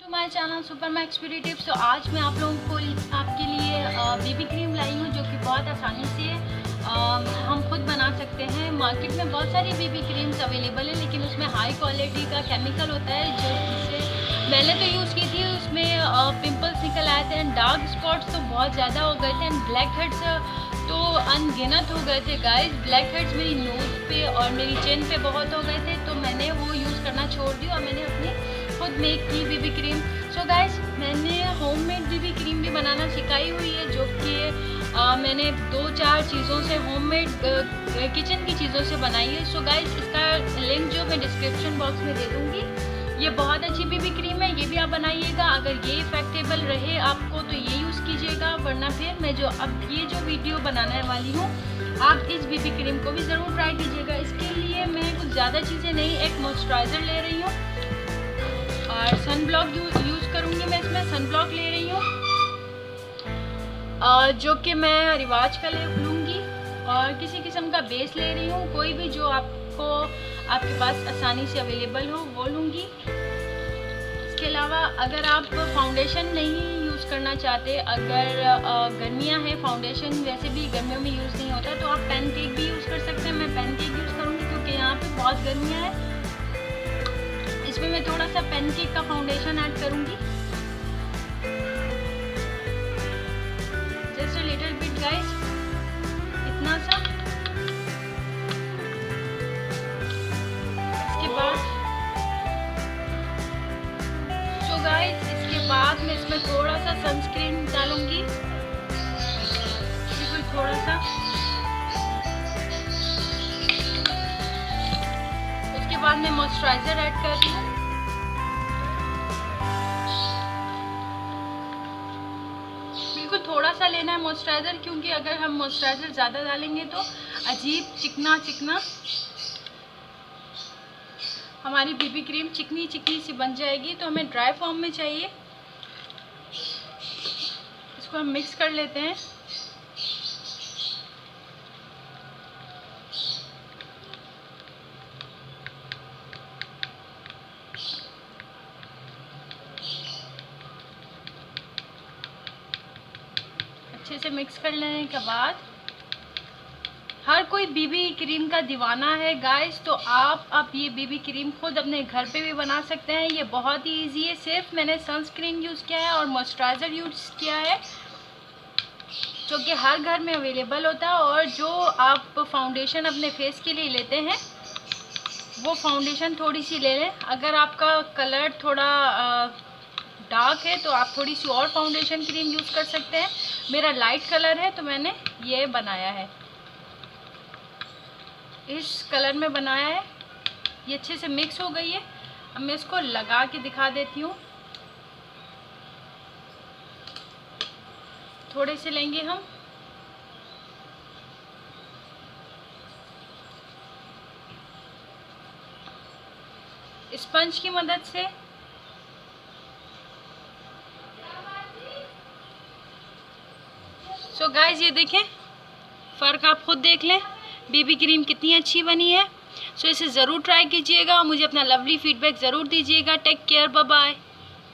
To my channel super max beauty tips. तो आज मैं आप लोगों को आपके लिए बेबी क्रीम लाई हूँ जो कि बहुत आसानी से हम खुद बना सकते हैं। मार्केट में बहुत सारी बेबी क्रीम्स अवेलेबल है, लेकिन उसमें हाई क्वालिटी का केमिकल होता है जो जिससे मैंने तो यूज़ की थी, उसमें पिंपल्स निकल आए थे एंड डार्क स्पॉट्स तो बहुत ज़्यादा हो गए थे एंड ब्लैक हेड्स तो अनगिनत हो गए थे गाइस। ब्लैक हेड्स मेरी नोज़ पे और मेरी चिन पे बहुत हो गए थे, तो मैंने वो यूज़ करना छोड़ दी और मैंने अपनी खुद मेक की बेबी क्रीम। सो गाइस, मैंने होममेड बेबी क्रीम भी बनाना सिखाई हुई है, जो कि मैंने 2-4 चीज़ों से होममेड किचन की चीज़ों से बनाई है। सो गाइस, इसका लिंक जो मैं डिस्क्रिप्शन बॉक्स में दे दूँगी। ये बहुत अच्छी बेबी क्रीम है, ये भी आप बनाइएगा। अगर ये इफेक्टेबल रहे आपको तो ये यूज़ कीजिएगा, वरना फिर मैं ये जो वीडियो बनाने वाली हूँ, आप इस बेबी क्रीम को भी ज़रूर ट्राई कीजिएगा। इसके लिए मैं कुछ ज़्यादा चीज़ें नहीं, एक मॉइस्चराइज़र ले रही हूँ और सन ब्लॉक यूज़ करूँगी। मैं इसमें सन ब्लॉक ले रही हूँ जो कि मैं रिवाज का लूँगी, और किसी किस्म का बेस ले रही हूँ, कोई भी जो आपके पास आसानी से अवेलेबल हो वो लूँगी। इसके अलावा अगर आप फाउंडेशन नहीं यूज़ करना चाहते, अगर गर्मियाँ हैं, फाउंडेशन वैसे भी गर्मियों में यूज़ नहीं होता, तो आप पैनकेक भी यूज़ कर सकते हैं। मैं पैनकेक यूज़ करूँगी क्योंकि यहाँ पे बहुत गर्मियाँ हैं। इसमें मैं थोड़ा सा पैनकेक का फाउंडेशन ऐड करूँगी, just a little bit guys, इतना सा। इसके बाद मैं इसमें थोड़ा सा सनस्क्रीन डालूंगी, बिल्कुल थोड़ा सा। उसके बाद मैं मॉइस्चराइजर ऐड कर रही हूँ। बिल्कुल थोड़ा सा लेना है मॉइस्चराइजर, क्योंकि अगर हम मॉइस्चराइजर ज़्यादा डालेंगे तो अजीब चिकना चिकना हमारी बेबी क्रीम चिकनी चिकनी सी बन जाएगी। तो हमें ड्राई फॉर्म में चाहिए। इसको हम मिक्स कर लेते हैं। अच्छे से मिक्स कर लेने के बाद, हर कोई बेबी क्रीम का दीवाना है गाइस, तो आप ये बेबी क्रीम खुद अपने घर पे भी बना सकते हैं। ये बहुत ही इजी है। सिर्फ मैंने सनस्क्रीन यूज़ किया है और मॉइस्चराइज़र यूज़ किया है, जो कि हर घर में अवेलेबल होता है। और जो आप फाउंडेशन अपने फेस के लिए लेते हैं, वो फाउंडेशन थोड़ी सी ले लें। अगर आपका कलर थोड़ा डार्क है तो आप थोड़ी सी और फाउंडेशन क्रीम यूज़ कर सकते हैं। मेरा लाइट कलर है तो मैंने ये बनाया है, इस कलर में बनाया है। ये अच्छे से मिक्स हो गई है। अब मैं इसको लगा के दिखा देती हूँ। थोड़े से लेंगे हम, स्पंज की मदद से। सो गाइस, ये देखें, फ़र्क आप खुद देख लें, बेबी क्रीम कितनी अच्छी बनी है। सो इसे ज़रूर ट्राई कीजिएगा और मुझे अपना लवली फीडबैक ज़रूर दीजिएगा। Take care, bye bye.